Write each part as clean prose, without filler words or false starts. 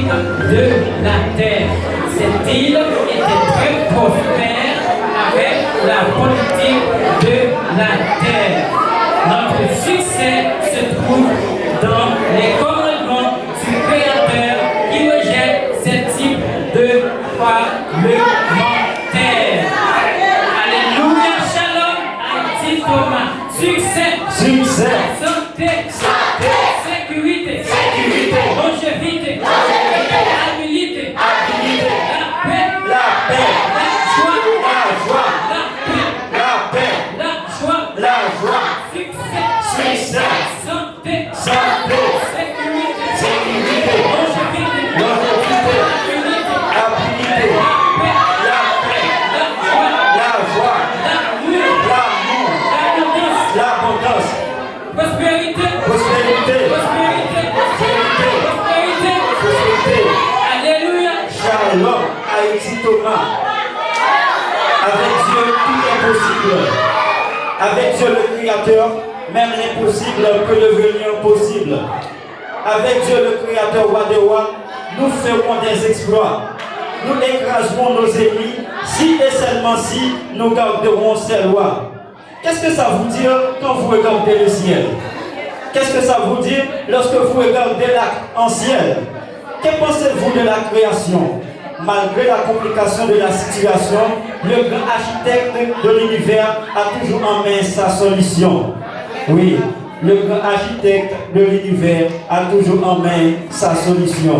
type de la terre. Cette île était très prospère avec la politique de la terre. Notre succès se trouve dans les commandements du Créateur qui rejette ce type de parlementaire. Alléluia, shalom, Haïti, Thomas. Succès, Succès. Santé, sécurité, longévité, habilité, la paix, La paix. la joie, La joie. la paix, La paix. la joie, La joie. succès, Succès. santé, Santé. sécurité, Sécurité. longévité, Longévité. habilité, Habilité. la paix, La paix. la joie, La joie. l'amour, L'amour. l'abondance, L'abondance. prospérité, Prospérité. prospérité, prospérité. Prospérité. Alléluia. Shalom. Haïti Thomas. Avec Dieu, tout est possible. Avec Dieu le Créateur, même l'impossible peut devenir possible. Avec Dieu le Créateur, roi des rois, nous ferons des exploits. Nous écraserons nos ennemis si et seulement si nous garderons ses lois. Qu'est-ce que ça vous dit quand vous regardez le ciel? Qu'est-ce que ça vous dit lorsque vous regardez en ciel? Que pensez-vous de la création? Malgré la complication de la situation, le grand architecte de l'univers a toujours en main sa solution. Oui, le grand architecte de l'univers a toujours en main sa solution.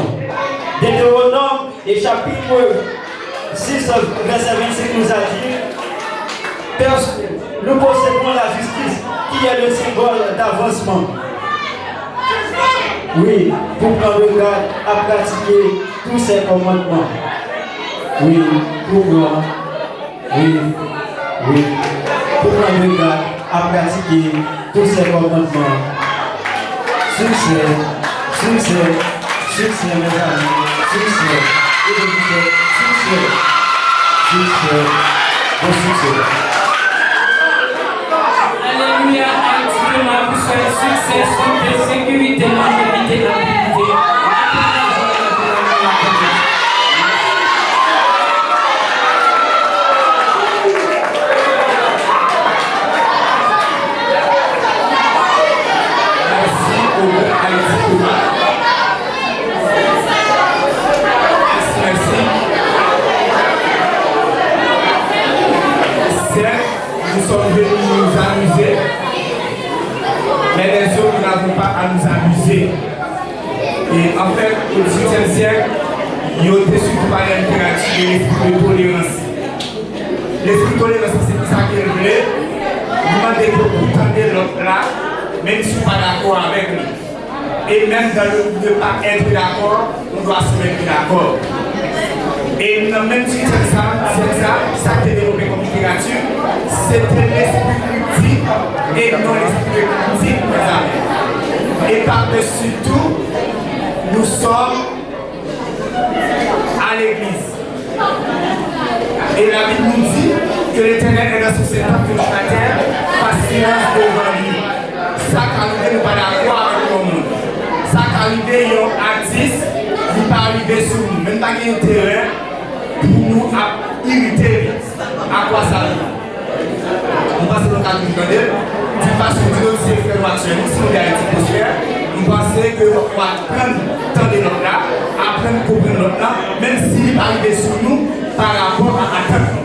Deutéronome et chapitre 6, verset 25 nous a dit: nous possédons la justice qui est le symbole d'avancement. Oui, pour prendre garde à pratiquer tous ces commandements. Oui, pour moi. Oui, oui. Pour prendre garde à pratiquer tous ces commandements. Succès, succès, succès, mes amis. Succès, succès, succès, succès, bon succès. Alléluia, Haïti, Thomas, vous soyez succès, santé, sécurité, longévité, habilité. Merci au groupe Haïti Thomas. Merci. Certes, nous sommes venus nous amuser, mais les autres, nous n'avons pas à nous amuser. Et en fait, au XVIIIe siècle, il y a surtout pas l'impératif de l'esprit de tolérance. L'esprit de tolérance, c'est ça qu'il voulait. Demander que vous tendez l'autre là, même si vous n'êtes pas d'accord avec lui. Et même dans le ne pas être d'accord, on doit se mettre d'accord. Et même si c'est ça qui est développé comme littérature, c'était l'esprit critique et non l'esprit critique, mes amis. Et par-dessus tout, nous sommes à l'église. Et la Bible nous dit que l'Éternel est dans ce sénat que la terre fasse silence devant lui. Ça qui arrive, nous pas d'accord avec le monde. Ça qui arrive, il y a un artiste, il pas arrivé sur nous. Même pas qu'il y ait intérêt pour nous irriter. À quoi ça arrive? On passe dans le cadre du candidat. Tu passes sur Dieu, c'est faire actuellement, si nous avons été prospères. Nous pensons qu'on va apprendre tant de notre là, apprendre à comprendre notre là, même s'il n'est pas arrivé sur nous par rapport à l'attente.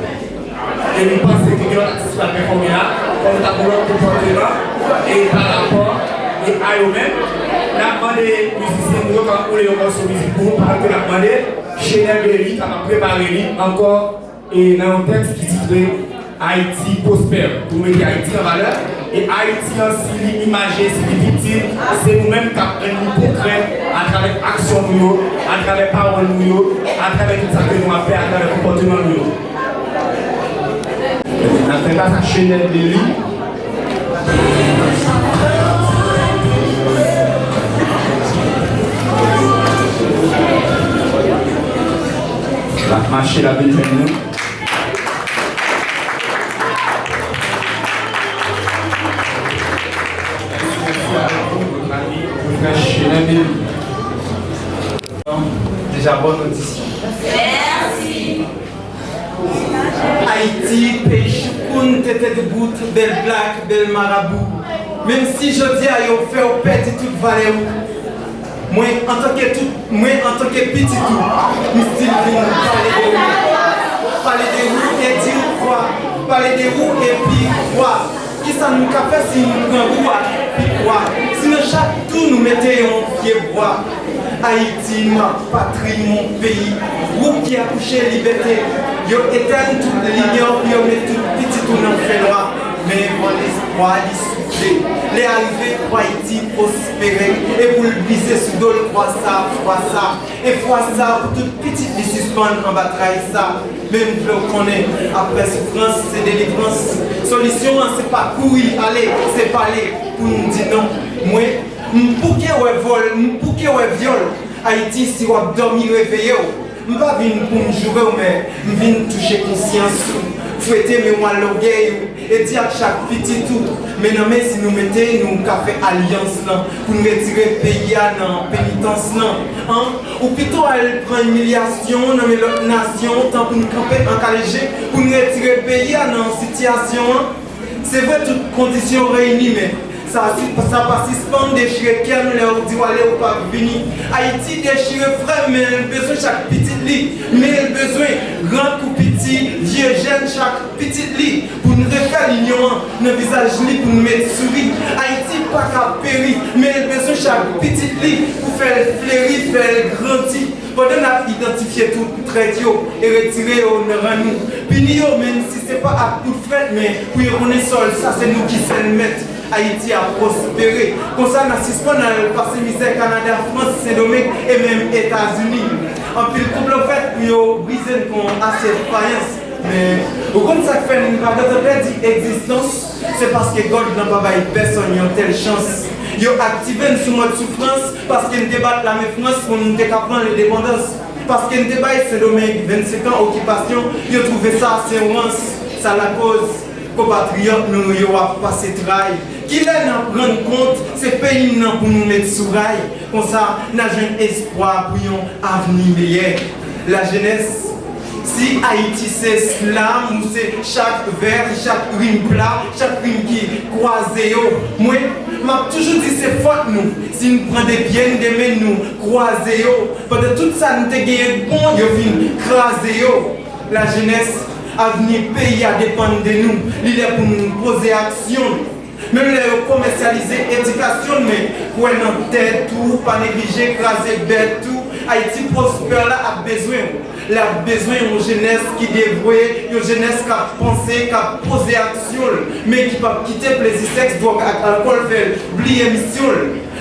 Et nous pensons que nous avons participé à performer là, comme nous avons notre comportement, et par rapport à eux-mêmes, nous avons demandé aux musiciens, nous avons demandé aux morceaux musicaux, parce que nous avons demandé chez Nelly, qui a préparé encore et dans un texte qui titre Haïti prospère, pour mettre Haïti en valeur. Et Haïti aussi, l'imagé, c'est victime, c'est nous-mêmes qui apprenons concret à travers l'action, à travers la parole, à travers tout ça que nous avons fait, à travers le comportement. On a fait pas sa chaîne de lui. La marche la belle nous. déjà bonne audition. Merci. Haïti, pays choukoun, tête de goutte, belle black, belle marabout. Même si je dis à yo fait au pète toute valeur. Moi en tant que petit tout, je suis parler de vous et dire quoi, parler de vous et puis quoi. Qui ça nous fait si nous prenons quoi, puis quoi. Si nous chaque tour nous mettons pied bois. Haïti, ma patrie, mon pays, vous qui accouchez liberté, yo éteignent toute l'ignore, yo met tout petit tout dans le fait noir. Mais voilà l'espoir, les souffler, les arriver pour Haïti prospérer, et vous le briser sous dos, le croix ça, et fois ça, pour toute petite vie suspendre en bataille ça, même le qu'on est, après souffrance, c'est délivrance. Solution, c'est pas courir, allez, c'est pas aller, pour nous dire non, moi, m'pouké ouais vol, m'pouké ouais viol, Haïti si vous dormir réveillé, m'pas venir pour me jouer, mais m'vient toucher conscience. Fouetter mémoire l'orgueil et dire à chaque petit tout. Mais non, mais si nous mettons, nous avons fait alliance là, pour nous retirer le pays dans la pénitence là. Hein? Ou plutôt elle prend une humiliation dans l'autre nation, tant pour nous camper en calégé, pour nous retirer le pays dans la situation. Hein? C'est vrai, toutes conditions réunies, mais ça va suspendre, déchirer qu'elle leur dit aller ou pas venir. Haïti déchire frère, mais elle a besoin de chaque petite lit. Mais elle a besoin grand ou petit, vieux, jeune, chaque petite lit. Pour nous refaire l'ignorant, nos visages lit pour nous mettre souris. Haïti pas qu'à périr, mais elle a besoin de chaque petite lit pour faire fleurir, faire grandir. Pendant qu'on a identifié tout trait et retiré au nous. Puis même si ce n'est pas à coup de fête, mais pour y renaître sol, ça c'est nous qui sommes le mettre. Haïti a prospéré. Comme ça, on n'assiste pas dans le passé misère Canada, France, Saint-Domingue et même États-Unis. En plus, le couple en fait, pour briser assez de faïence. Mais comme ça fait une bagarre d'existence, c'est parce que God n'a pas eu personne, il a telle chance. Il a activé une sous mode souffrance parce qu'il débat la même France pour nous décaprer l'indépendance. Parce qu'il débat Saint-Domingue, 25 ans occupation, il a trouvé ça assez rance. Ça la cause. Compatriotes, nous avons passé travail. Qui là nous prendre compte, c'est pays pour nous mettre sous rail. Comme ça, nous avons un espoir pour un avenir meilleur. La jeunesse, si Haïti c'est slam, ou c'est chaque verre, chaque rime plat, chaque rime qui croise, moi, m'a toujours dit c'est faute nous. Si nous prenons des biens, des mains, nous croiser. Pendant tout ça, nous avons gagné bon, nous venons craser. La jeunesse, avenir pays à dépendre de nous. Il est pour nous poser action. Même les commercialiser éducation, mais pour notre tête tout, pas négliger, écraser bête tout. Haïti prospère là a besoin. Il a besoin d'une jeunesse qui dévouée, une jeunesse qui a pensé, qui a posé action, mais qui va quitter plaisir sexe, drogue, alcool, faire oublier mission.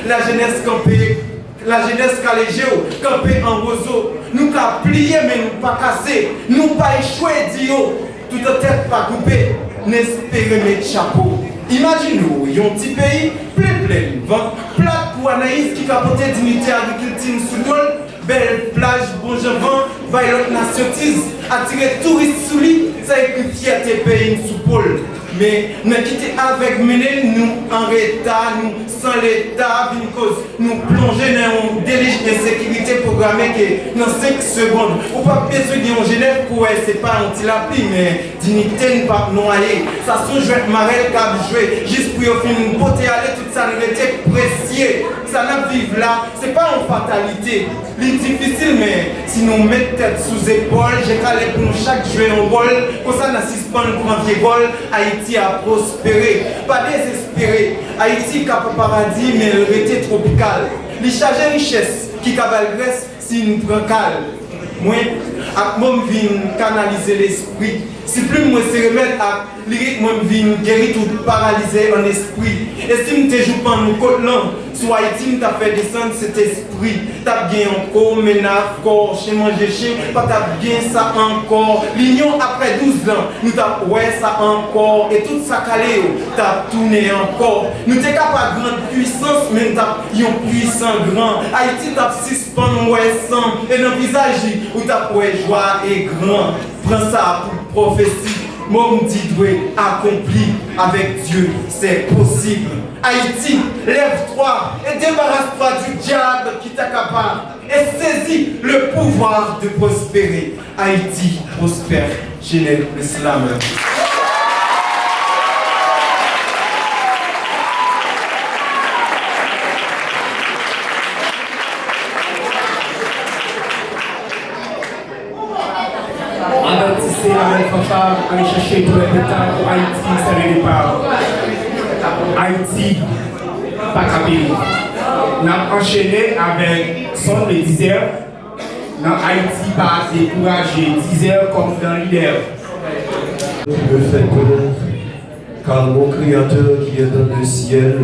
La jeunesse campée. La jeunesse calégée, campée en roseau, nous qu'à plier mais nous pas casser, nous pas échouer Dio, toute tête pas coupée, n'espérez mettre chapeau. Imaginez-vous, il y a un petit pays plein, plat pour Anaïs qui capotait dignité agriculture sous l'eau, belle plage, bon vent, violet nationalise, attirer touristes sous lui, ça écrit fierté pays sous pôle. Mais nous quitter avec mener, nous en retard, nous sans l'État, une cause, nous plonger dans une délige d'insécurité programmée qui dans 5 secondes. Ou pas besoin de Genève pour c'est pas un petit lapis, mais dignité n'est pas noyée. Ça se joue Marel qui a joué, juste pour faire une beauté aller, toute ça nous était précieux. Ça n'a vivre là, c'est pas une fatalité. C'est difficile, mais si nous mettons tête sous épaule, j'ai calé pour nous chaque jouer un rôle, comme ça n'assiste pas nous prendre vieux gol, Haïti a prospéré, pas désespéré. Haïti n'a pas paradis, mais le été tropical. Les chargés richesse qui cabale Grèce, si nous prenons calme. Moi, avec moi, je viens canaliser l'esprit. Si plus moi, c'est remettre à lyrique, moi, je viens guérir tout paralysé en esprit. Et si je joue pas mon côté là, soit Haïti, je fait descendre cet esprit. Tu as bien encore, ménage, corps, chez manger, chez, pas tu as bien ça encore. L'union après 12 ans, nous t'as ouais ça encore. Et tout ça calé, tu as tourné encore. Nous t'es capable de grande puissance, mais nous t'as un puissant grand. Haïti t'as suspend ouais sang. Et dans le visage, où t'as ouais joie et grand. Prends ça pour prophétie. Mon dit doué accompli avec Dieu, c'est possible. Haïti, lève-toi et débarrasse-toi du diable qui t'accapare. et saisit le pouvoir de prospérer. Haïti prospère. Chez l'islam. Avertissez la même fanfare, allez chercher tous les pétards pour Haïti, c'est le départ. Haïti, pas capé. On a enchaîné avec son de 10 heures. Dans Haïti, pas découragé, 10 heures comme dans l'hiver. Tu me fais peur, car mon Créateur qui est dans le ciel,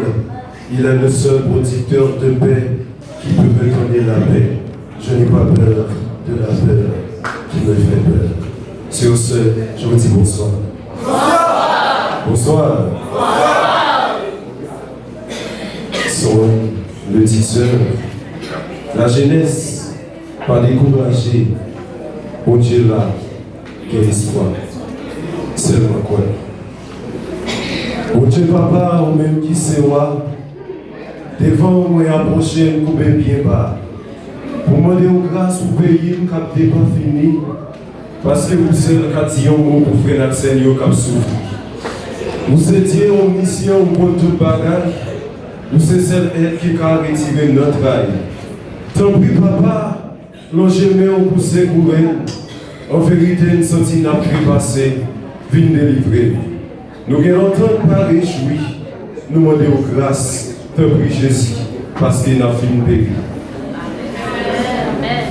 il est le seul producteur de paix qui peut me donner la paix. Je n'ai pas peur de la peur qui me fait peur. Sur ce, je vous dis bonsoir. Bonsoir. Son le 10 heures. La jeunesse, pas découragée. Bon Dieu là, quel espoir. Seulement quoi. Bon Dieu papa, ou même qui c'est moi, devant moi approcher, me couper bien bas. Pour demander grâce au pays, nous n'avons pas fini. Parce que vous êtes le quartier pour faire la scène qui a souffert. Vous étiez en mission pour tout bagage. Vous êtes celle qui a retiré notre aïe. Tant pis papa, l'on jamais on poussé pour elle. En vérité, nous sommes n'a plus passé, vine délivrer. Nous avons longtemps pas réjoui. Nous demandons grâce, tant pis Jésus, parce qu'il a fini périr.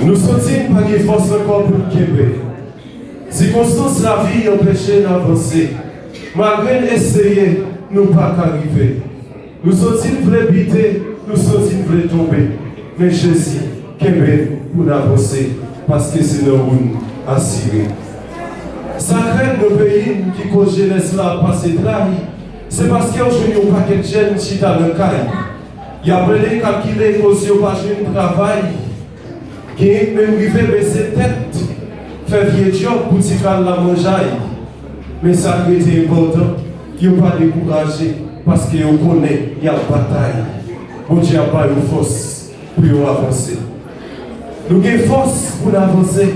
Nous sommes pas de force encore pour le Québec. Circonstances la vie empêchait d'avancer. Malgré essayer, nous pas qu'arriver. Nous sommes voulons biter, nous sommes voulons tomber. Mais Jésus, Québec, pour avancer, parce que c'est nous assuré. Sacré nos pays qui cause jeunesse là passer trahi. C'est parce qu'aujourd'hui, on pas de jeunes qui sont dans le caille. Il y a plein de calculer cause de pas de travail. Qui est même arrivé baisser tête. Faire vieux job pour s'y faire la mangeaille. Mais ça qui est important, il ne pas découragé parce qu'il connaît, il y a une bataille. Bon Dieu n'a pas une force pour avancer. Nous avons une force pour avancer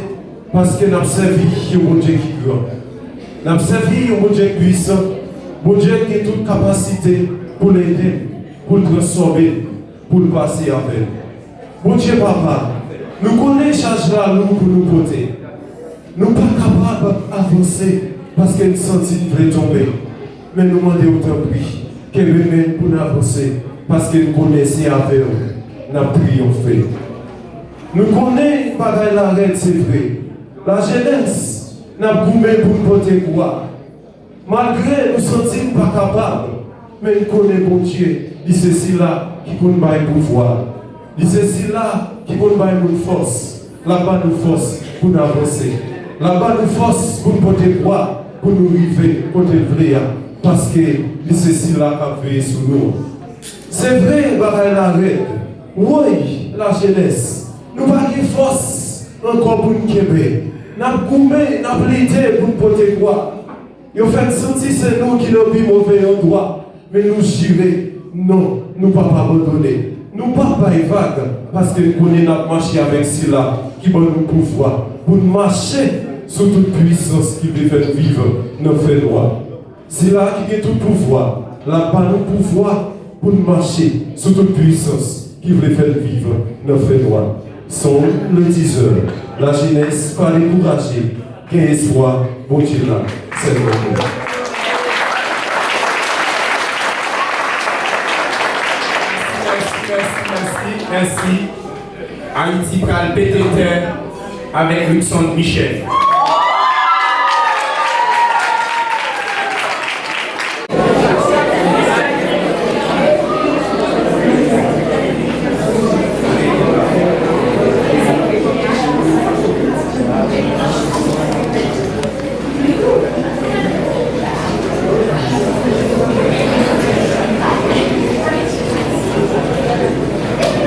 parce que nous avons servi un bon Dieu qui est grand. Nous avons servi un bon Dieu puissant, bon Dieu qui a toute capacité pour l'aider, pour le transformer, pour le passer avec. Bon Dieu papa, nous connaissons charge là pour nous porter. Nous ne sommes pas capables d'avancer parce que nous sentons que nous tomber. Mais nous demandons autant prix que nous pour nous avancer parce que nous connaissons avec nous. Nous avons triomphé. Nous connaissons pas l'arrêt, c'est vrai. La jeunesse, nous avons gommé pour nous porter quoi. Malgré nous sentons pas capables, mais nous connaissons bon Dieu. Il c'est ceci-là qui compte le pouvoir. Il c'est ceci-là qui compte nous force. Là-bas, nous force pour nous avancer. Là-bas, nous force pour nous porter quoi, pour nous arriver, pour nous vrai, parce que c'est ceci-là qui a veillé sur nous. C'est vrai, l'arrêt. Oui, la jeunesse. Nous n'avons pas de force encore pour nous Québec. Nous avons gommé, nous avons l'idée pour nous porter quoi. Ils ont fait sentir c'est nous qui nous avons mauvais endroit. Mais nous jurer, non, nous ne pouvons pas abandonner. Nous ne pouvons pas vague parce que nous connaissons notre marché avec cela qui va nous pouvoir pour nous marcher sur toute puissance qui veut faire vivre nos faits droits. C'est là qui a tout pouvoir. Là-bas, nous pouvoir pour nous marcher sur toute puissance qui veut faire vivre nos faits droits. Sont le 10 heures. La jeunesse, pas découragée, qui a espoir, bon Dieu là, c'est le moment. Merci. Haïti pral péter terre avec Luxon Michel.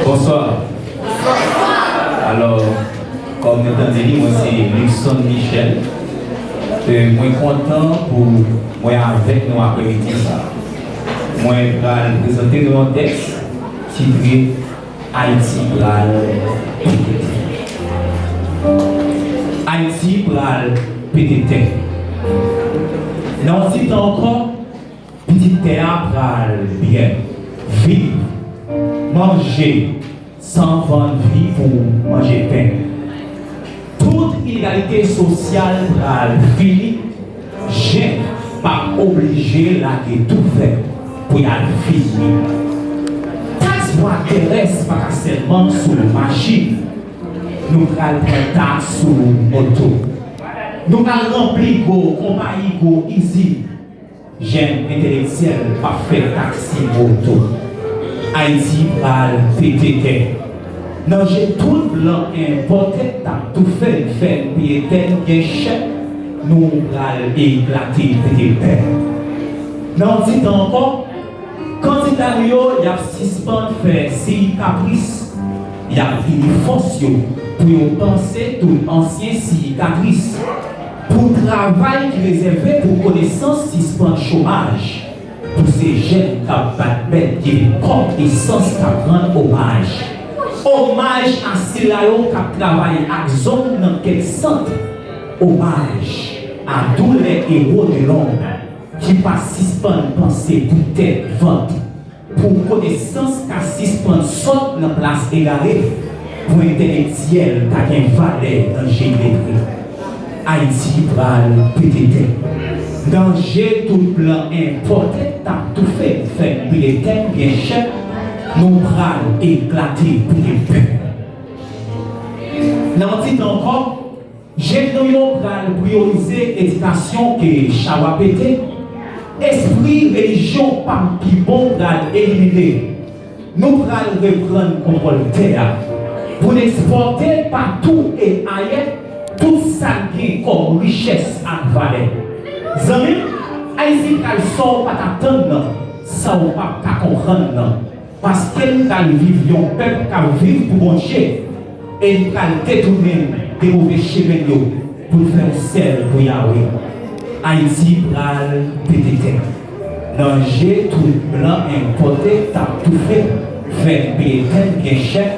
Bonsoir. Alors, comme vous entendez, moi c'est Luxon Michel. Je suis content pour moi avec nous après-midi. Moi, je vais présenter un texte titré Haïti pral Haïti pral pété. Non, si encore, petite terre pral bien vivre, manger, sans vendre vie pour manger pain. Toute inégalité sociale pral fini, j'ai pas obligé là de tout faire pour y aller finir. Taxe pour terrestre pas seulement sur la machine, nous pral prendre taxe sur moto. Nous pral remplir go compagnie go easy. J'aime intellectuel pas faire taxi moto. Haïti pral pété. Non, j'ai tout blanc importé, t'as tout fait payer bien cher, nous pral éclater pété. Non, dit encore, candidat il y a suspend faire 6 caprices, il y a une force pour penser tout ancien cicatrice. Pour travail qui réservé pour connaissance suspend chômage. Pour ces jeunes qui battent qui comptent essence qui rend hommage. Hommage à ceux qui travaillent à zone dans quel centre. Hommage à tous les héros de l'ombre qui participent à penser pour tête vente. Pour connaissance qui suspend saute dans place égarée. Pour intellectuel qui a une valeur dans géométrie. Haïti pral pété. Danger tout blanc importé, t'as tout fait bulletin bien cher, nous pral éclater pour les paix. N'en dit encore, j'ai nous pral prioriser l'éducation que Chawa pété, esprit religion par qui bon pral éliminer. Nous pral reprendre contrôle terre pour exporter partout et ailleurs. Tout ça qui comme richesse à valeur. Zami, Haïti qu'elle sort pas t'attendre, ça ou pas qu'à comprendre. Parce qu'elle qu'elle vit, un peuple qui vit pour manger. Et qu'elle détourne des mauvais chemins pour faire celle pour Yahweh. Haïti pral pété. Danger tout blanc importé, t'as tout fait. Faire payer bien cher,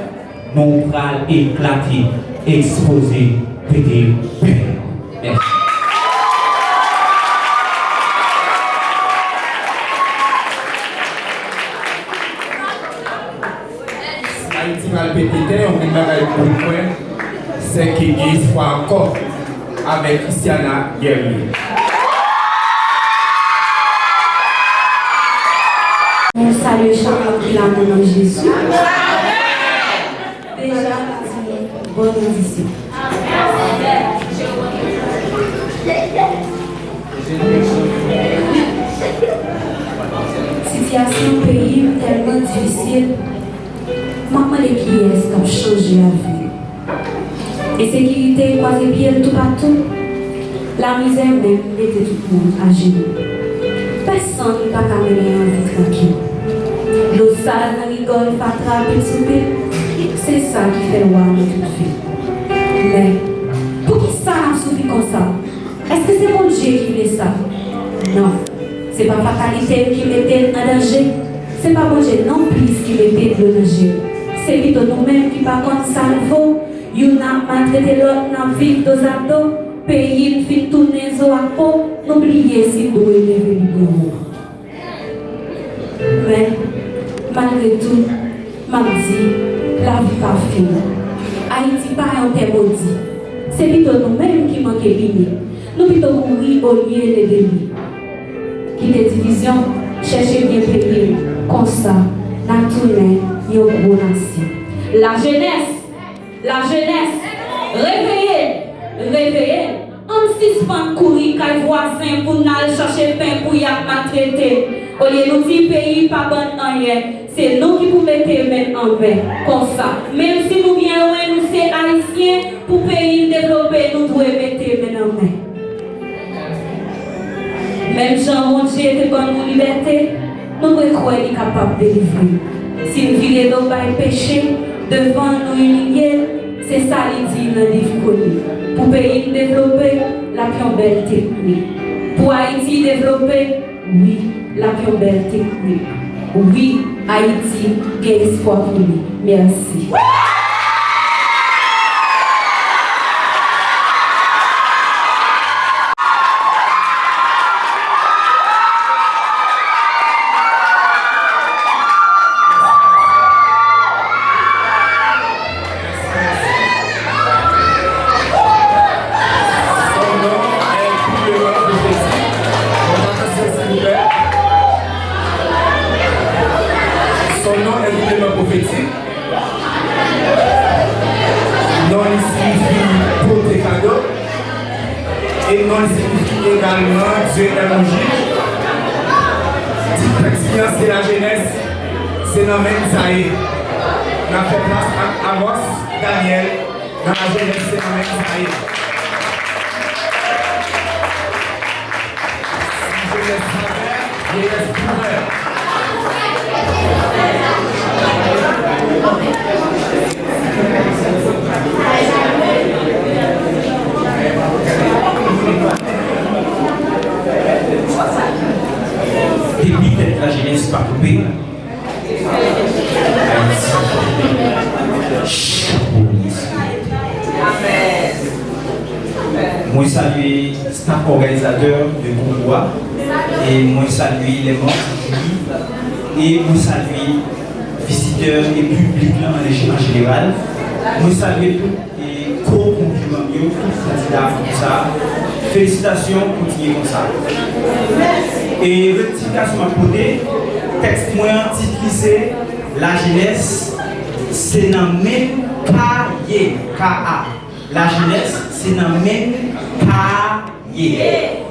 non pral éclater, exposer. Pété. Merci. Haïti va le pété, on vient de le point, c'est qu'il y a espoir encore avec Christiana Guerrier. On salue chaque l'amour de Jésus. Déjà, bonne audition. Situation pays tellement difficile. Maman les qui est-ce qui a changé la vie? Insécurité, croisé pied tout partout. La misère même mettait tout le monde à genoux. Personne ne peut pas mener en vie tranquille. L'eau sale, la rigole, fatra, petit c'est ça qui fait voir tout de suite. Mais, pour qui ça a souffert comme ça? Est-ce que c'est mon Dieu qui voulait ça? Non. Ce n'est pas fatalité qui mettait en danger. Ce n'est pas mon Dieu non plus qui mettait en danger. C'est plutôt nous-mêmes qui par contre ça nous vaut. Nous avons maltraité l'autre dans la vie de nos ados. Pays, nous tourner les à peau. N'oubliez si nous devons lever le bourreau. Mais, malgré tout, m'a dit, la vie pas finie. Haïti pas un terme maudit. C'est plutôt nous-mêmes qui manquons l'unité. Nous plutôt mourir au lieu de l'ennemi. Qui des divisions, cherchez bien payer. Comme ça, la tournée, il y a une bonne nation. La jeunesse, réveillez. On suspend courir qu'un voisin pour n'aller chercher pain pour y maltraiter. Au lieu de nous dire pays pas bon rien, c'est nous qui pouvons mettre les mains en vain. Comme ça. Même si nous bien loin, nous sommes haïtiens, pour pays développer, nous devons mettre les mains en vain. Même Jean, mon Dieu, était pour nous liberté, nous devons croire qu'il est capable de délivrer. Si nous vivons dans le péché, devant nous humilier, c'est ça qu'il dit dans le livre connu. Pour pays développer, la plus belle technique. Pour Haïti développer, oui, la plus belle technique. Oui, Haïti, il y a espoir pour lui. Merci. Son nom est doublement prophétique. Non, il signifie porter cadeau. Et non, il signifie également Dieu est mon juge. Petite expérience de la jeunesse, c'est dans même Zaïe. On a fait place à Amos, Daniel, dans la jeunesse, c'est dans même Zaïe. Si je laisse travers, je laisse couvert. Depuis d'être la jeunesse pas coupée, moi salue staff organisateur de Convoi et moi salue les membres et moi salue visiteurs et publics en général. Moi salue tous les co-concurrents, tous les candidats comme ça. Félicitations, continuez comme ça. Et rectification à côté, texte moins titrisé, la jeunesse, c'est dans le même cahier, K.A. La jeunesse, c'est dans le même cahier.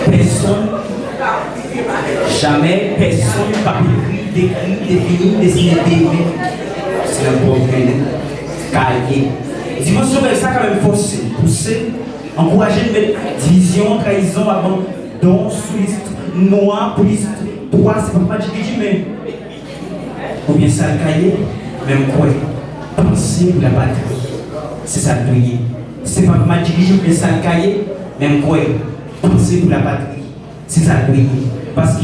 Personne, jamais personne n'a décrit, défini, dessiné, c'est un problème cahier. Dimension comme ça, quand même, forcer, pousser, encourager de mettre division, trahison, abandon, sous liste noire, police, droit, c'est pas mal dirigé, mais. Ou bien ça, le cahier, même quoi, penser pour la patrie, c'est ça le cahier. C'est pas mal dirigé, ou bien ça, le cahier, même quoi, penser pour la patrie, c'est ça le cahier. Parce que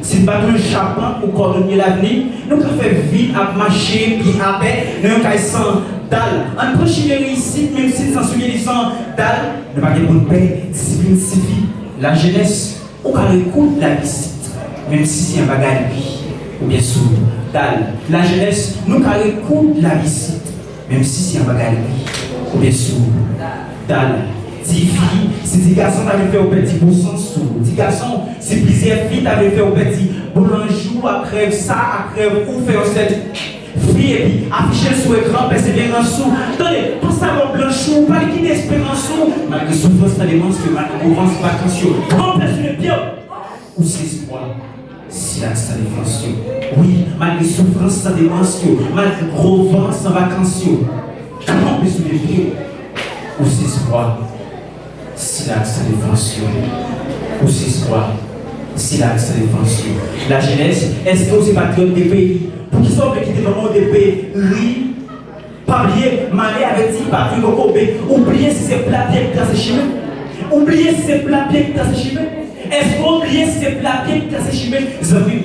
si nous battons le chapin pour coordonner l'avenir, nous pouvons faire vite à marcher, puis à paix, nous avons sans dalle. En prochaine réussite, même si nous sommes sans dalle, nous n'avons pas de bonne paix, discipline civique, la jeunesse, on va écouter la visite, même si c'est un bagage ou bien sûr, dalle. La jeunesse, nous avons écouter la visite, même si c'est un bagage ou bien sûr, dalle. Si filles, si des garçons avaient fait au petit bon sens, des garçons, si plusieurs filles avaient fait au petit bon jour, à crève ça, à crève ou faire cette fille et puis afficher sur l'écran, persévérance sous. Attendez, pense à mon blanchou, pas liquider espérance sous, malgré souffrance, ça démontre que malgré mouvance vacances, remplace le bien, ou c'est espoir. Si la ça défense, oui, malgré souffrance, ça démontre, malgré gros vent, sans vacances, comment on peut se lever, ou c'est espoir. Si la ça défense, ou c'est espoir. Si la ça défense. La jeunesse, est-ce que vous êtes patriote des pays? Pour qu'ils soient quitter le monde des pays, oui, pas oublier, malé avec dit, pas vu oubliez si c'est plat pied qui trace chimé. Oubliez si c'est plat pied qui trace chimé. Est-ce qu'on oublie si c'est plat pied qui trace chimé? Zami.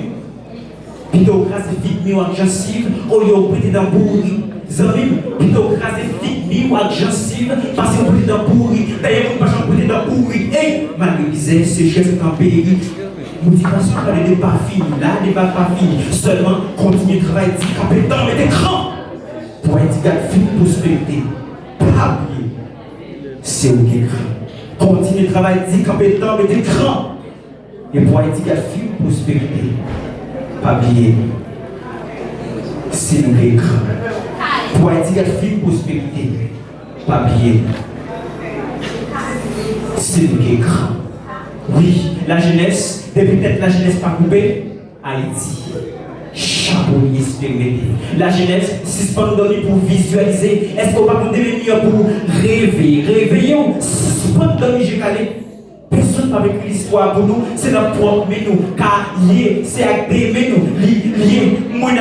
Plutôt grâce à figmi ou à gencive, au lieu de prêter dans bourri. Zami, plutôt grâce à figmi ou à gencive, parce que vous prêtez dans bourri. D'ailleurs, vous ne pouvez pas prêter dans bourri. Et malgré misère, ce geste est en pays. Motivation, le débat fini, là, le débat pas fini. Seulement, continuez de travailler, dit compétent, mettez grand. Pour être fini prospérité. Pas oublier. C'est où qui est grand. Continuez de travailler, dit compétent, mettez grand. Et pour être fini prospérité. Pas oublier. C'est nous qui est grand. Pour être fini prospérité. Pas oublier. C'est nous qui est grand. Oui, la jeunesse, depuis peut-être la jeunesse pas coupée, Haïti, charbonnier expérimenté. La jeunesse, si ce pas nous donner pour visualiser, est-ce qu'on va nous donner pour rêver? Réveiller ou si ce pas nous donner, j'ai calé. Personne n'a vécu l'histoire pour nous, c'est notre propre, mais nous, car lié, c'est avec des, mais nous, lié, moi,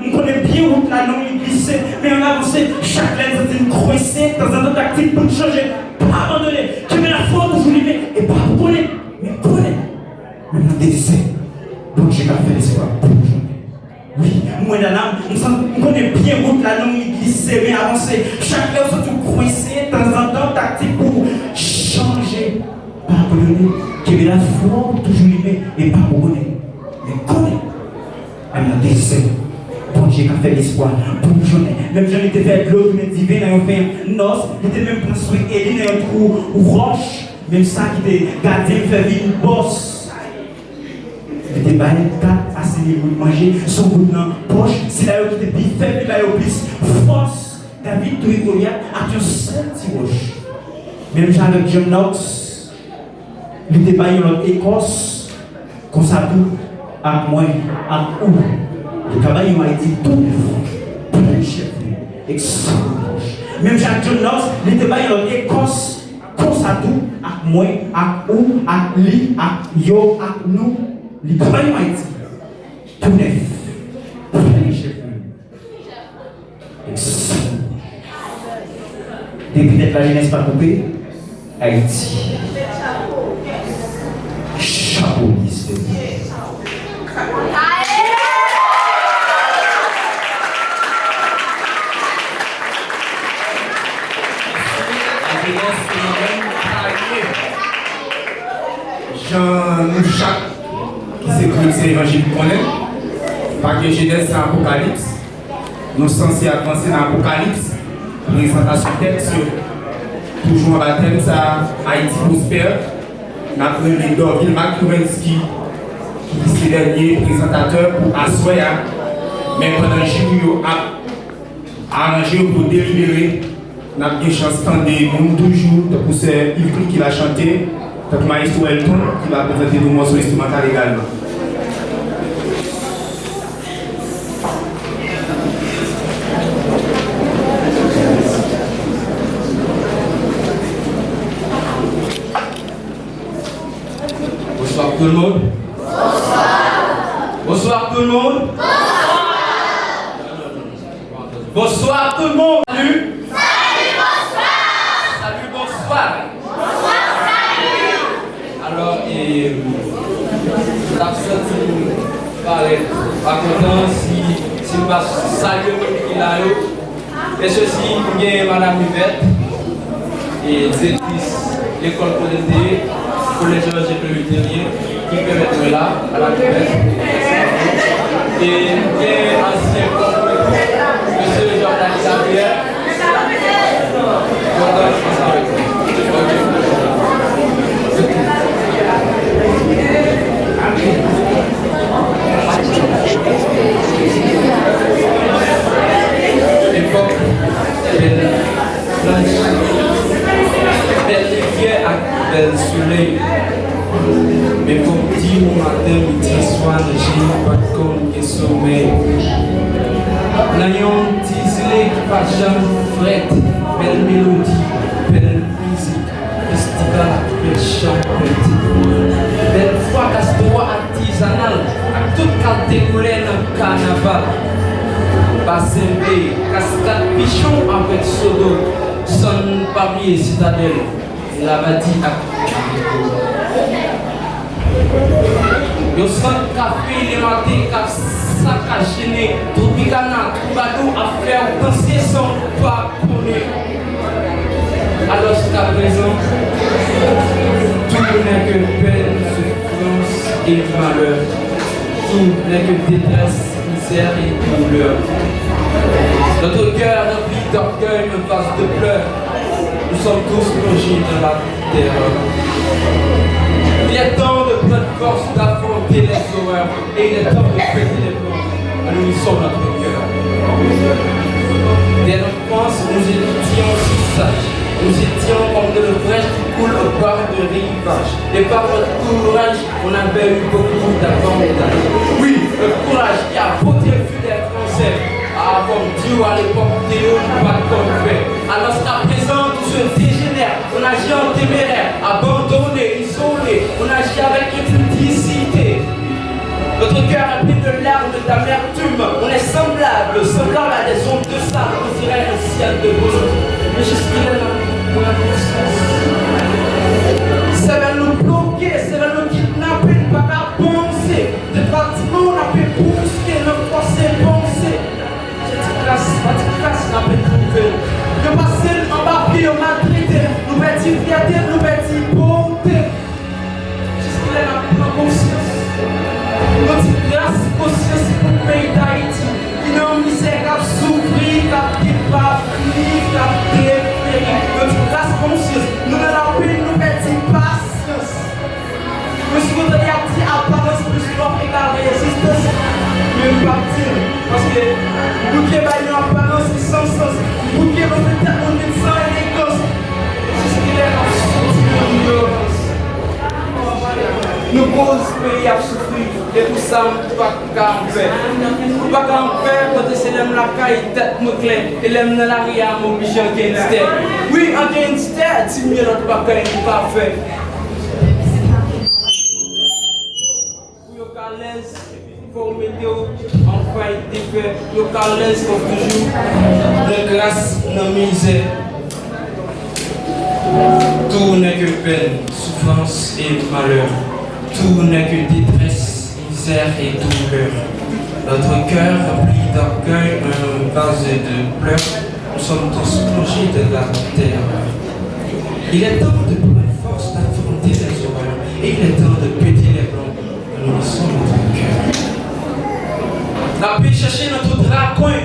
nous connaissons bien où la non glissé, mais on a avancé. Chaque lettre, c'est une coincée dans un autre actif pour changer. Pas abandonner, qui met la foi toujours l'aimer, et pas abandonner, mais prenez. Maintenant, délaissez. Donc, j'ai pas fait l'espoir. Oui, moi, dans l'âme, on connaît bien route la langue glissée, mais avancée. Chaque lettre, c'est tout coincé, de temps en temps, tactique pour changer. Pas abandonner, qui met la foi toujours l'aimer, et pas abandonner, mais prenez. Maintenant, délaissez. Bon Dieu qui a fait l'espoir pour une journée. Même j'en étais fait de l'autre, mais divin, on fait une noce. Il était même construit Élie dans un trou roche. Même ça qui était gardé, il fait vivre une bosse. Il était baillé 4 à 6 000 pour manger. Son bout dans la poche. C'est là où il était plus faible, il avait plus force. David, tout et Goliath, a un seul petit roche. Même Jean avec John Knox, il était baillé dans l'autre Écosse. Comme ça, tout, à moi, à où. Le travail m'a été tout neuf, chef, excellent. Même Jacques John Knox, il était baillé en Écosse, comme ça tout, avec moi, avec ou, avec lui, avec yo, avec nous. Le travail m'a été tout neuf, chef, excellent. Depuis d'être la jeunesse pas coupée, Haïti. Chapeau, ministre. Jean nous chaque qui s'écrit l'évangile qu'on est, parce que Genèse c'est Apocalypse, nous sommes censés avancer dans l'Apocalypse, présentation texte, toujours en baptême, ça Haïti prospère, notre premier Dorville, Marc Kouvenski, qui est le dernier présentateur pour asseoir, mais pendant le jour, arrangé pour délibérer. Nous avons des chances de nous toujours, pour ce Yves qui va chanter, pour Maestro Elton qui va présenter nos morceaux instrumentaux également. Bonsoir tout le monde. Bonsoir tout le monde. Bonsoir tout le monde. Salut. Alors, l'absence parler, pas content si je passe saluer qui là. Et ceci, il y a Madame Yvette, et directrice de l'école collège Georges Prévitérien, qui peut être là, à la Yvette. Et il y a ancien M. Jordan Gabriel. Jordan, je pense avec vous. Époque, belle rivière à bel soleil. Mais comme dit au matin, midi, soir, j'ai pas de compte et sommeil. N'ayons tiselé qui pas jamais frette, belle mélodie, belle musique, festival, belle champette. Belle foi casse-droit artisanal, à toute catégorie dans le carnaval. Bassin B, cascade pichon avec Sodo, son Paris et Citadelle, Lavadi à le centre café, les matins, sac à gêner, Tropicana, Badou à faire danser son pas connaître. Alors jusqu'à présent, tout n'est que peine, souffrance et malheur. Tout n'est que détresse, misère et douleur. Notre cœur rempli d'orgueil, une vase de pleurs. Nous sommes tous plongés dans la terreur. Il est temps de prendre force d'affronter les horreurs et il est temps de péter les plombs. Nous sommes notre cœur. Dès l'enfance, nous étions si sages. Nous étions comme de l'ouvrage qui coule au bord de rivage. Et par notre courage, on avait eu beaucoup d'avantages. Oui, le courage qui a porté le fut des Français. Comme Dieu à l'époque, Théo nous pas fait. Alors qu'à présent, tout se dégénère. On agit en téméraire, abandonné, isolé. On agit avec impudicité. Notre cœur est plein de larmes, d'amertume. On est semblable à des ondes de ça, on dirait un ciel de bonheur. Mais jusqu'il est là, pour la conscience. Ça va nous bloquer, ça va nous kidnapper, nous pas qu'à penser. Des bâtiments, on a pu brusquer, notre forcer penser. Cette classe, n'a pas trouvé. Nous passons en bas, puis on a traité. Nous mettons fierté, nous mettons bonté. Jusqu'il est là, pour la conscience. Notre grâce, conscience pour le pays d'Haïti. Qui n'a misère à souffrir, à débattre, à déférer. Notre grâce, conscience. Nous ne la paix, nous mettons patience. Monsieur Gauthier a dit apparence plus forte que la résistance. Mais nous partons. Parce que nous qui avons une apparence sans sens. Nous qui avons fait tellement de sang et d'égos. Jusqu'il est en souffrance. Nous posons le pays à souffrir. Et pour ça, nous ne pouvons pas faire. Nous ne pouvons pas faire quand c'est l'homme la caille, tête me claire. Et l'homme dans la ria, mon obligé en gangster. Oui, en gangster, si mieux notre bagaille n'est pas fait. Pour mettre en faille des faits, localisés comme toujours, de grâce, de misère. Tout n'est que peine, souffrance et malheur. Tout n'est que détresse, misère et douleur. Notre cœur rempli d'orgueil, un vase de pleurs. Nous sommes tous plongés de la terre. Il est temps de prendre force d'affronter les horreurs. Et il est temps de péter les blancs. Nous sommes notre cœur. La paix chercher notre dracoin,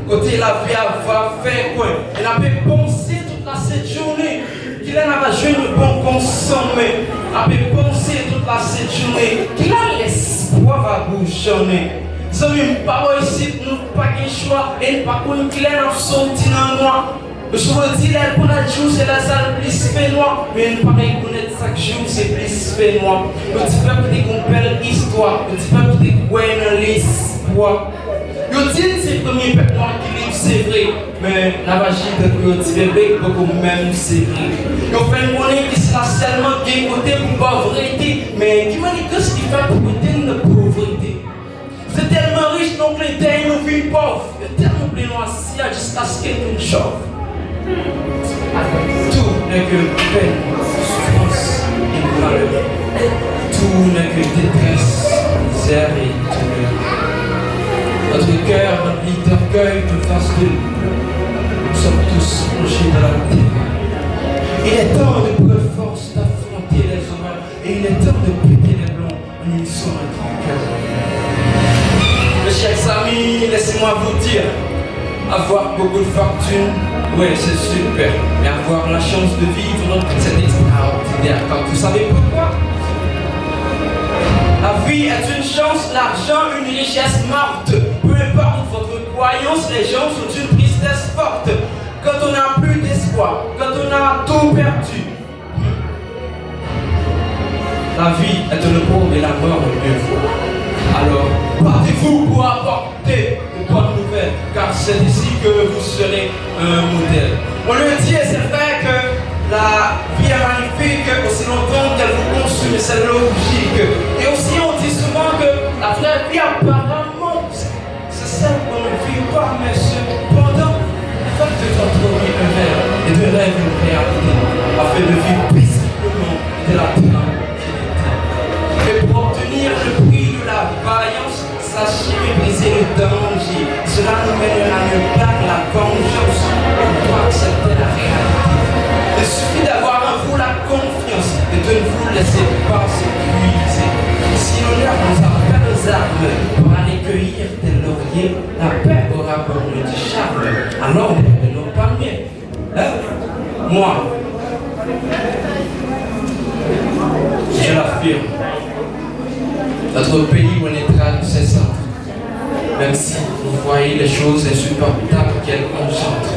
côté la vie va faire quoi. Et la paix penser toute cette journée, qu'il n'a pas joué le bon consommé. La paix penser toute cette journée, qu'il a l'espoir à bouchonner. Ça ne pas ici, nous pas de choix, et pas qu'on clair en sorti dans moi. Je vous dis, là, pour la jour, c'est la salle plus fait noir. Mais nous pas reconnaître chaque jour, c'est plus fait noir. Le petit peuple qui une belle histoire, le petit peuple qui est l'espoir. Le dit, c'est le premier peuple qui livre, c'est vrai. Mais la magie de le petit bébé, beaucoup même, c'est vrai. On fait une monnaie qui sera seulement qui côté pour pauvreté. Mais qui m'a dit que ce qui fait pour côté de pauvreté. Vous êtes tellement riche, donc les terres nous vivent pauvres. Il y a tellement plein de jusqu'à ce qu'elle nous chauffe. Tout n'est que peine, souffrance et malheur. Tout n'est que détresse, misère et douleur. Notre cœur rempli d'orgueil de face de pleurs. Nous sommes tous plongés dans la terre. Il est temps de prendre force d'affronter les horreurs. Et il est temps de péter les blancs en unissant notre cœur. Mes chers amis, laissez-moi vous dire, avoir beaucoup de fortune, oui, c'est super. Mais avoir la chance de vivre, c'est extraordinaire. Quand vous savez pourquoi? La vie est une chance, l'argent une richesse morte. Peu importe votre croyance, les gens sont une tristesse forte. Quand on n'a plus d'espoir, quand on a tout perdu. La vie est le pauvre et la mort est le fou. Alors, partez-vous pour apporter de bonnes nouvelles, car c'est ici que vous serez un modèle. On le dit et c'est vrai que la vie est magnifique aussi longtemps qu'elle vous consume, c'est logique. Et aussi on dit souvent que la vraie vie apparemment, c'est celle qu'on ne vit pas, mais cependant, il faut que transformer un rêve et de rêve une réalité, afin de vivre paisiblement de la tranquillité. Et pour obtenir le prix de la vaillance, sachez mépriser le danger. Cela nous mènera à ne pas la vengeance. On doit accepter la réalité. Il suffit d'avoir en vous la confiance et de ne vous laisser pas s'épuiser. Si l'honneur nous appelle aux armes pour aller cueillir des lauriers, la paix aura pour nous du charme à l'ombre de nos palmiers. Moi, je l'affirme, notre pays renaîtra de ses cendres, même si vous voyez les choses insupportables qu'elle engendre.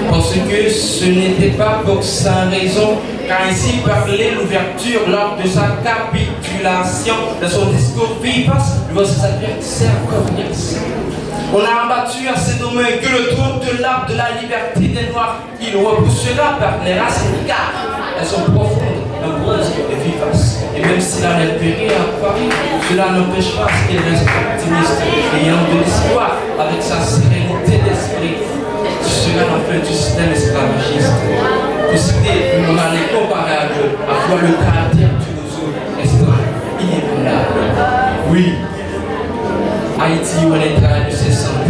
Parce que ce n'était pas pour sa raison qu'a ainsi parlé l'ouverture lors de sa capitulation de son discours vivace devant ses adversaires coriaces. On a abattu à ses domaines que le trône de l'arbre de la liberté des Noirs, il repoussera par les racines car elles sont profondes un bronze et vivace. Et même s'il a repéré à Paris, cela n'empêche pas qu'il reste optimiste, ayant de l'espoir avec sa sérénité d'esprit. Cela en fait du système esclavagiste. Pour citer une morale comparable à voir le caractère de nos autres restant inébranlable. Oui, Haïti renaîtra de ses cendres,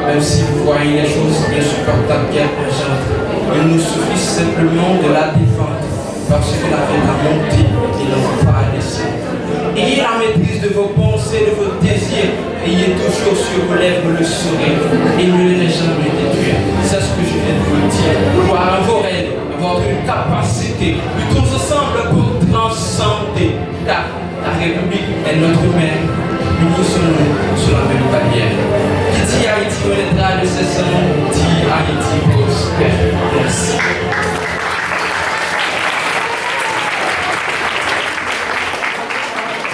même si vous voyez les choses insupportables qu'elle engendre. Il nous suffit simplement de la défendre, parce que la vie a monté et non pas descendre. Ayez la maîtrise de vos pensées, de vos désirs, ayez toujours sur vos lèvres le sourire, et ne les jamais détruire. C'est ce que je viens de vous dire. Croire en vos rêves, avoir une capacité, luttons ensemble pour transcender, car la République est notre mère. Unissons-nous sur la même bannière. Qui dit Haïti renaîtra de ses cendres, dit Haïti prospère. Merci.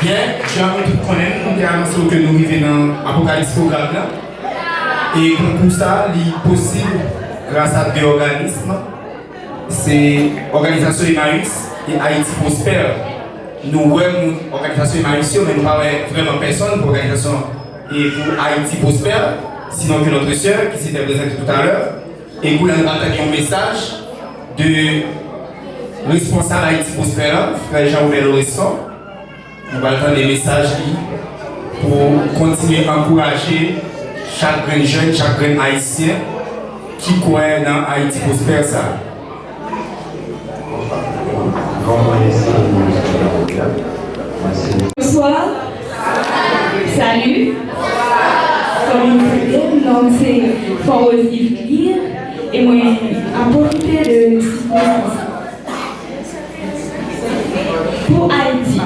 Bien, j'ai tout connaître, nous avons annoncé que nous vivons dans l'Apocalypse programme là. Et pour tout ça, il est possible grâce à deux organismes. C'est l'organisation Emmaüs et Haïti Prospère. Nous voyons l'organisation Emmaüs, mais nous ne parlons vraiment personne pour l'organisation et pour Haïti Prospère, sinon que notre sœur qui s'était présentée tout à l'heure. Et nous avons entendu un message de responsable Haïti Prospère, frère Jean-Ouvert Loresson. Nous allons entendre des messages pour continuer à encourager chaque jeune, chaque haïtien qui croit dans Haïti Prospère. Bonsoir. Salut. Comme vous savez, mon nom c'est Fawzi Clear et moi apporter de pour Haïti.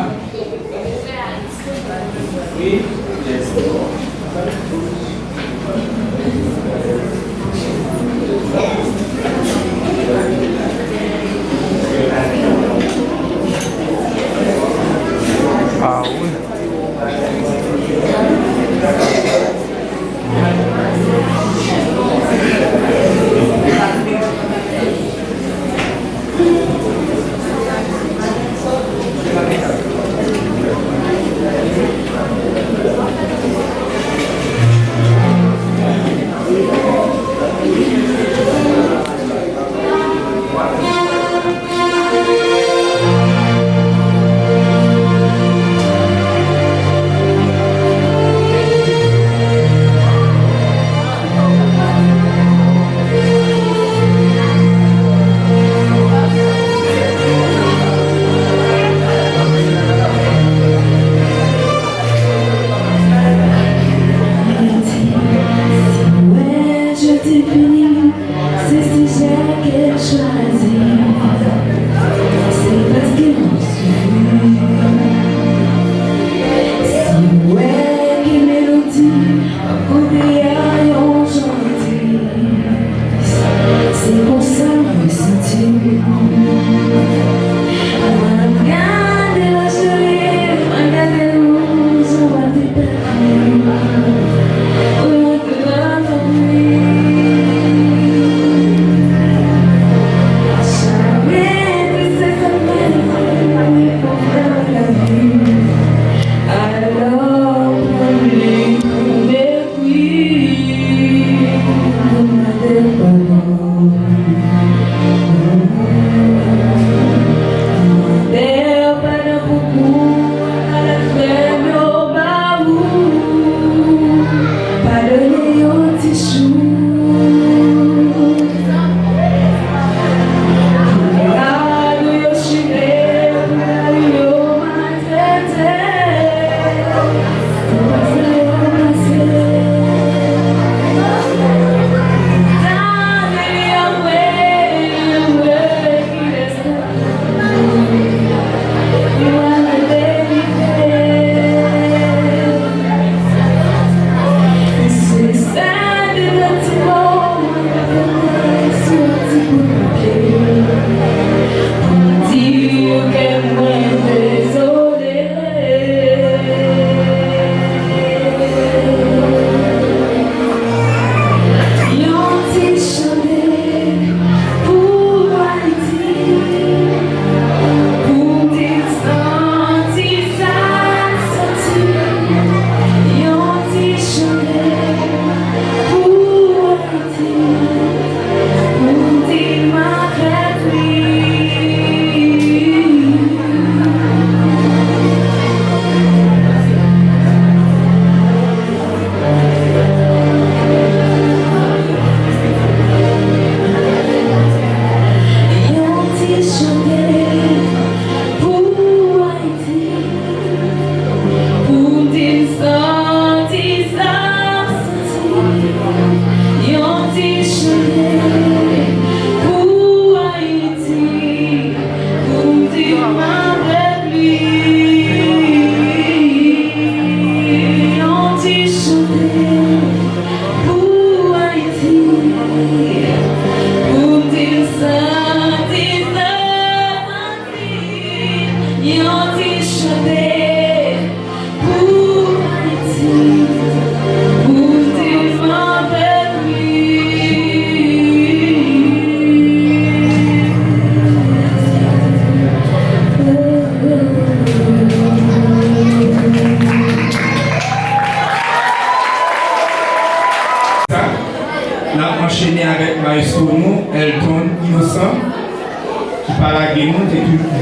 qui parle à nous,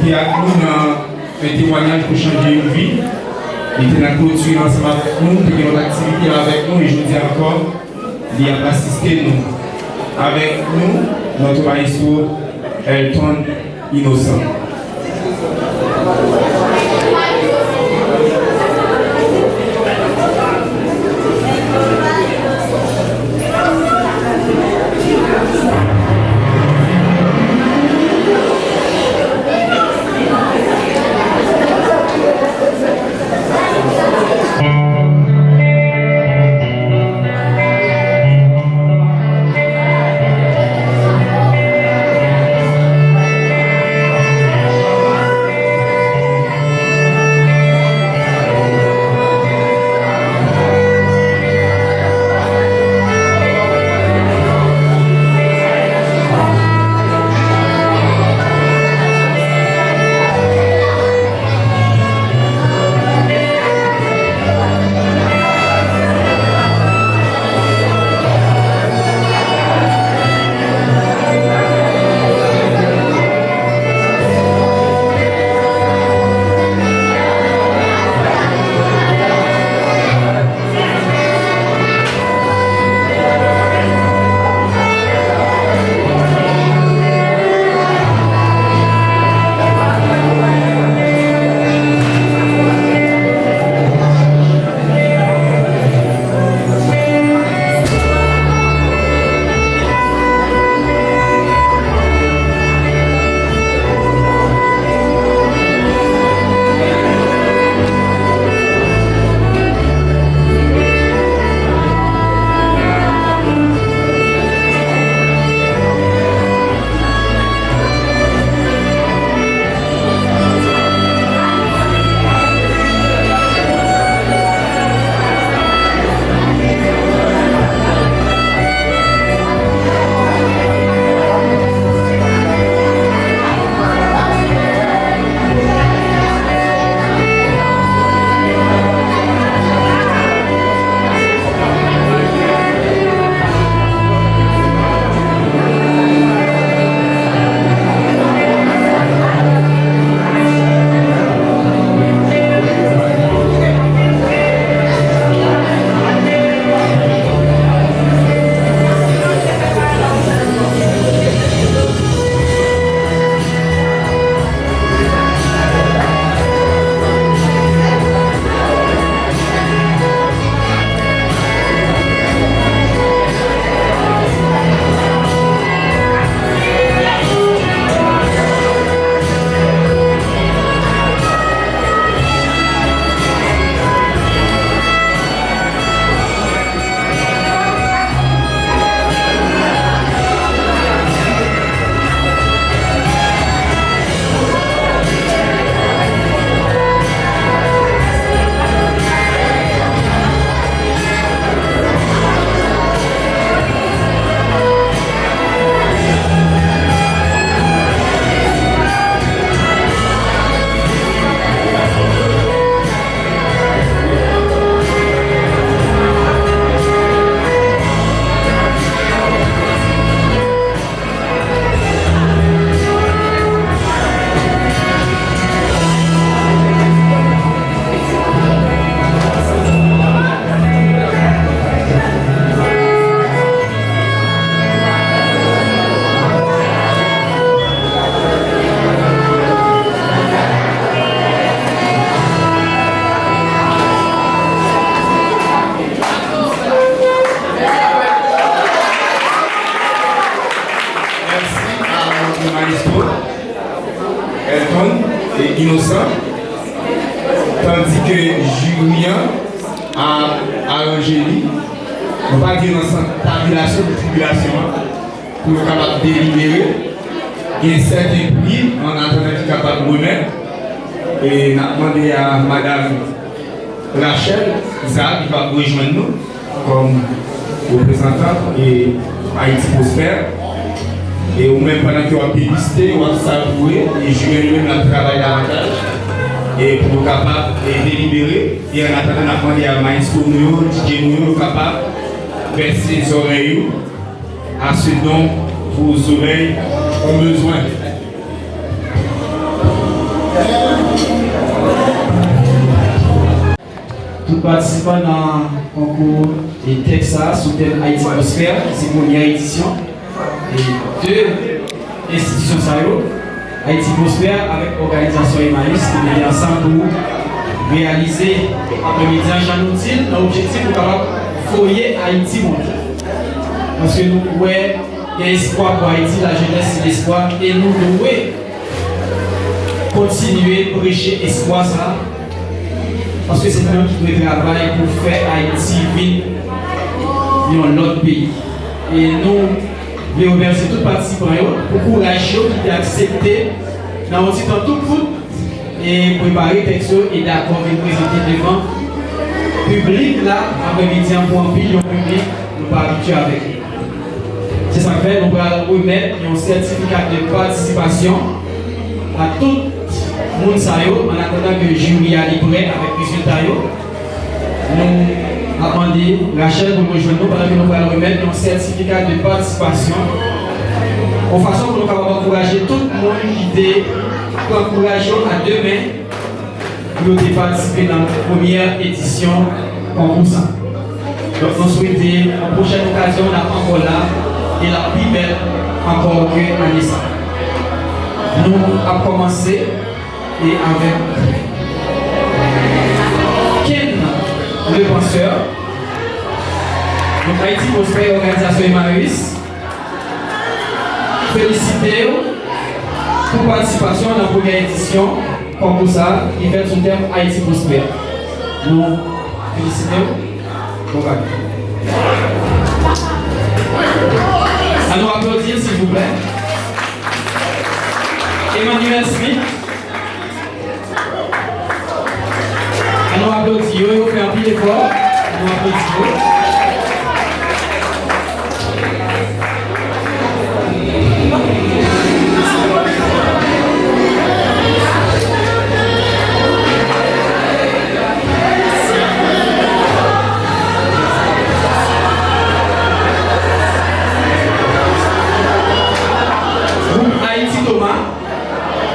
qui est avec nous dans un témoignage pour changer une vie. Il était dans la clôture ensemble avec nous, il était dans l'activité avec nous et je dis encore, il a assisté nous. Avec nous, notre maestro Elton Innocent. Innocent, tandis que Julien a Angélie, on va dire dans cette tabulation de tribulation, pour être capable de délibérer. Il y a un certain prix en attendant qu'il est capable de remettre. Et on a demandé à Madame Rachel Zah qui va rejoindre nous comme représentante et Haïti Prospère. Et ou même pendant que vous avez publicité, vous avez savoué, et je vais même le travail davantage. Et pour être capable de délibérer, et en attendant, on a demandé à Maïsco Nouyo, DJ Nouyo, capable de verser ses oreilles à ce dont vos oreilles ont besoin. participants dans le concours et Texas sous thème Haïti Prospère, c'est la première édition. Et deux institutions Haïti Prospère avec l'organisation Emmaüs qui est ensemble pour réaliser après-midi en Jean-Outil l'objectif pour capable foyer Haïti monde. Parce que nous voyons qu'il y a espoir pour Haïti, la jeunesse c'est l'espoir et nous devons continuer à prêcher espoir ça. Parce que c'est nous qui devons travailler pour faire Haïti vivre dans l'autre pays. Et nous voulons remercier tous les participants pour le courage qui ont accepté dans un temps tout court et préparer le texte et d'accord de présenter devant le public là, après-midi pour un million public, nous ne pas habitués avec. C'est ça que fait, nous allons remettre un certificat de participation à tout le monde en attendant que le jury a livré avec le résultat. Nous attendons Rachel pour nous rejoindre pendant que nous allons remettre un certificat de participation en façon que nous allons encourager tout le monde qui encourager à demain pour participer dans la première édition concours. Donc nous souhaitons en prochaine occasion la encore là et la plus belle encore que l'année ça. Nous avons commencé et avec Ken le penseur, donc Haïti Prospère organisation Emmaüs, félicitez-vous pour participation dans la première édition concours ça qui fait sous thème Haïti Prospère. Nous félicitez-vous. Bon, à nous applaudir s'il vous plaît. Emmanuel Smith. À nous applaudir, on fait un peu d'effort. À nous applaudir.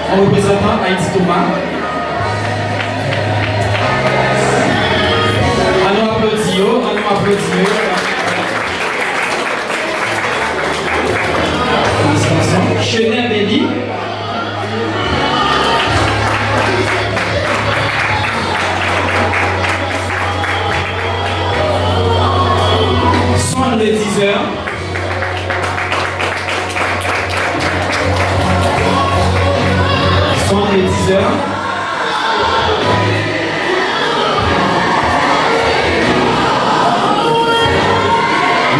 En représentant Haïti Thomas. À nous applaudir, Chenet Béli. Son de 10 heures. Les 10 heures.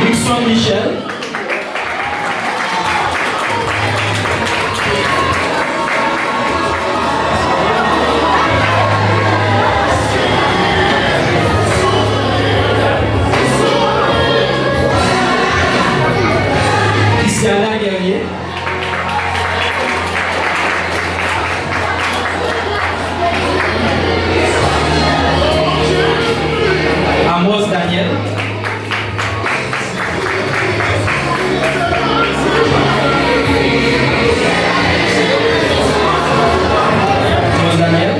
Luxon Michel. Christiana Guerrier. Amos Daniel. Amos Daniel.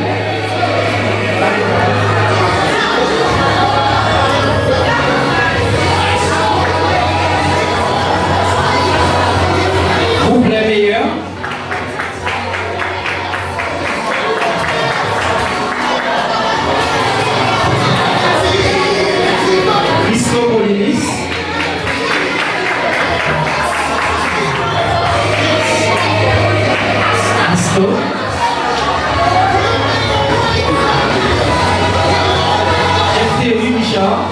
Groupe Les Meilleurs. FTV Michard.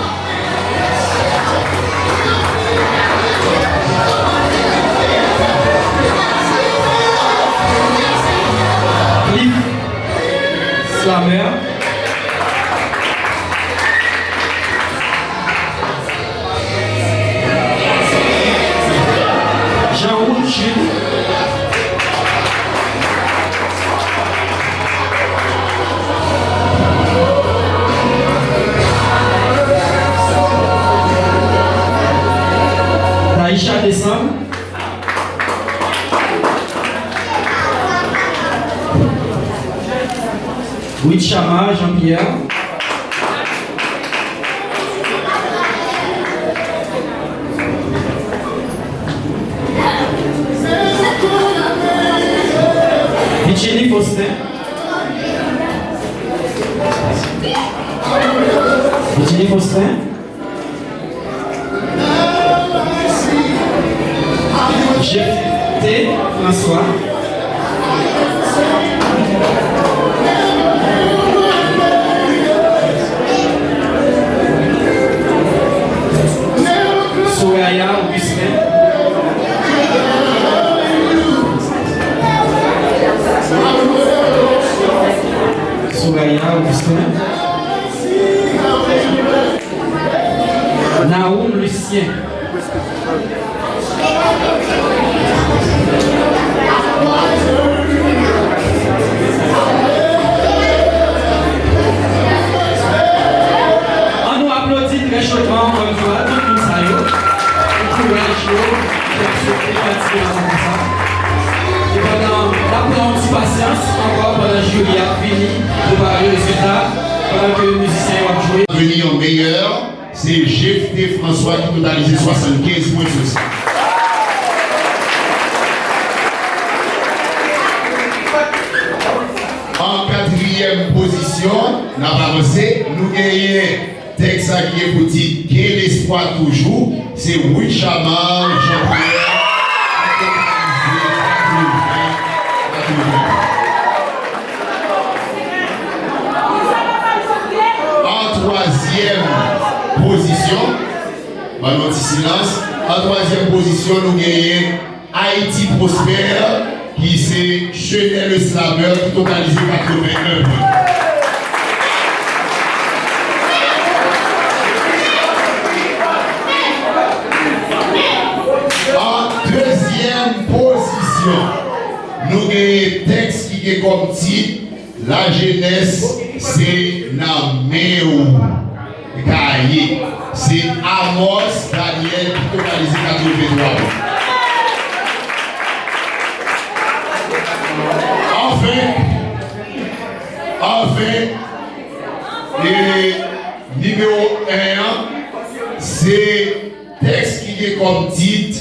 Cliff Slammer. Jean-Roux Jules. Taïcha Décembre. Wichama Jean-Pierre. Virginie Faustin. Virginie Faustin. Jeff François. Soraya Augustin. Soraya Augustin. Naoum Lucien. On nous applaudit très chaudement encore une fois, tout le monde ça y est. Courage, et pendant, apprenons une petite patience, encore pendant que jury a fini de parler le résultat, pendant que les musiciens vont jouer. Venir en meilleur, c'est Jeff François qui totalisait 75 points sur ça. En quatrième position, nous avons avancé, nous gagnons texte qui est pour dire quel espoir toujours, c'est Wichaman Jean-Pierre. En troisième position, silence. En troisième position, nous gagnons Haïti Prospère, qui c'est Chenel le Slaveur, qui totalise 81 points. En deuxième position, nous avons un texte qui est comme titre La jeunesse, c'est Naméo. C'est Amos Daniel qui totalise 83. Enfin, le numéro 1, c'est texte qui est comme titre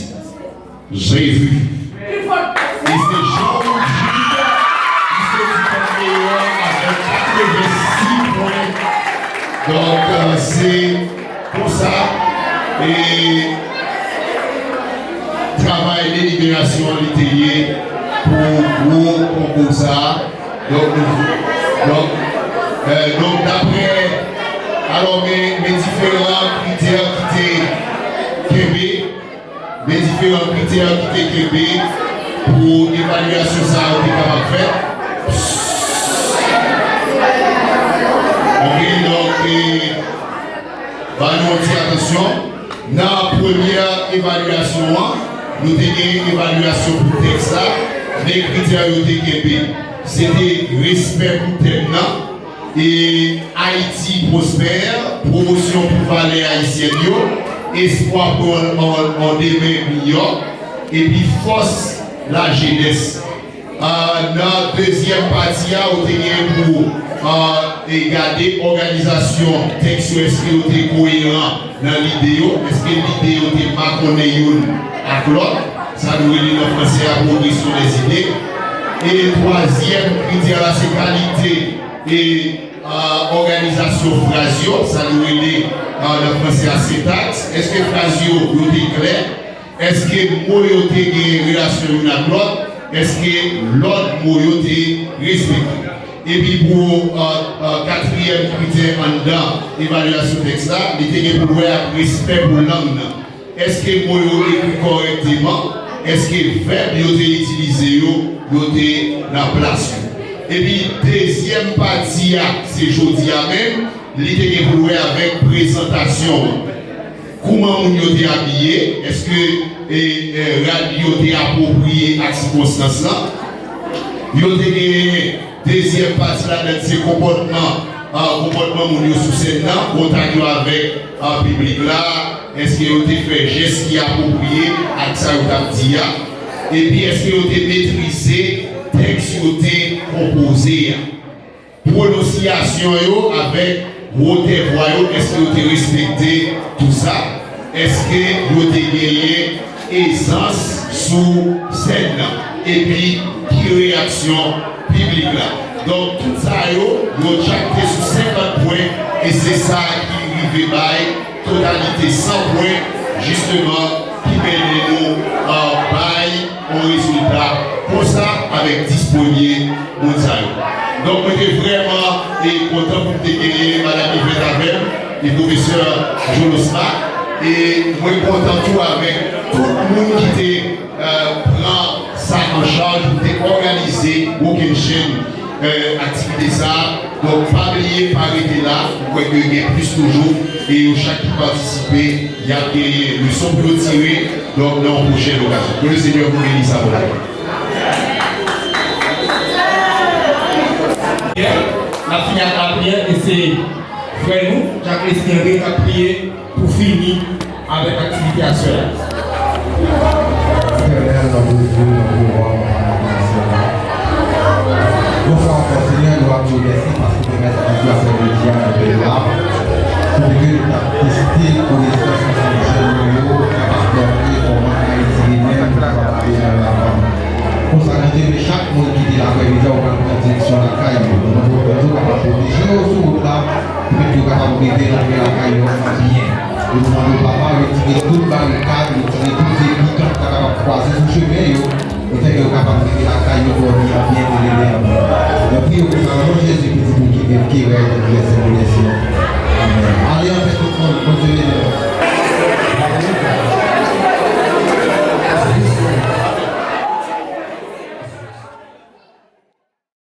J'ai vu. Et c'est Jean-Jules qui se dit meilleur avec 86 points. Donc c'est pour ça et travail de libération littéraire pour gros concours ça. Donc d'après alors mes différents critères qui étaient mes différents critères qui étaient pour évaluation ça on est capable de faire. Ok, donc nous dire attention dans la première évaluation nous avons une évaluation pour le texte là les critères étaient c'était respect pour le thème et Haïti prospère, promotion pour Valais haïtienne, espoir pour un demain meilleur, et puis force la jeunesse. Dans la deuxième partie, on a pour regarder l'organisation texte, est-ce que vous êtes cohérent dans l'idée, est-ce que l'idée est marquée à l'autre, ça nous aide en français à progression des idées. Et le troisième critère, c'est qualité et organisation Frasio, ça nous aide en français à syntaxe. Est-ce que Frasio est clair? Est-ce que mot est relation avec l'autre? Est-ce que l'autre mot est respecté? Et puis pour quatrième critère en dedans, évaluation texte là, il était pour respect pour la langue. Est-ce que mot est écrit correctement? Est-ce que le verbe est utilisé dans la place? Et puis, deuxième partie, c'est jeudi même, l'idée est pour avec présentation. Comment on est habillé? Est-ce que radio est approprié à cette circonstance-là? Deuxième partie là, c'est comportement sous scène là, contact avec un public là. Est-ce que vous avez fait geste qui est approprié à ça dit? Et puis est-ce que vous avez maîtrisé le texte qui est composé? Prononciation avec votre voix, est-ce que vous avez respecté tout ça? Est-ce que vous avez gagné aisance sous scène? Et puis, qui réaction biblique là. Donc tout ça, nous tracté sur 50 points et c'est ça qui arrive à totalité 100 points, justement, qui mène nous en bail au résultat. Pour ça, avec disponible mondial. Donc, on est vraiment content pour te gagner Madame Yvette Avel, le professeur Jolosma. Et moi, content tout avec tout le monde qui prend ça en charge pour organiser aucune chaîne activité ça. Donc, pas oublier, pas arrêter là, pour qu'il y ait plus toujours. Et chaque qui participe, il y a des leçons pour tirer donc, dans la prochaine occasion. Que le Seigneur vous bénisse à vous. On a fini à la prière et c'est frère nous, Jacques-Christine Henry, qui a prié pour finir avec l'activité à cela. Nous sommes Seigneur, nous avons remercié parce que nous mettons en place le diable de l'âme. Pour que nous avons pour les choses qui sont chez nous, apporter comment Haïti lui-même travailler dans l'avant. Pour ça, nous chaque monde qui dit la vérité, on va prendre direction à la caille. Nous sommes capables de protéger au sous là, pour que nous capables de vivre la caille bien. Nous demandons papa retirer toute barricade, retirer toutes les piquants qui sont capables de croiser sur le chemin. Et que nous capables de la caille pour bien de l'aider. Donc, prions pour Jésus, petit qui est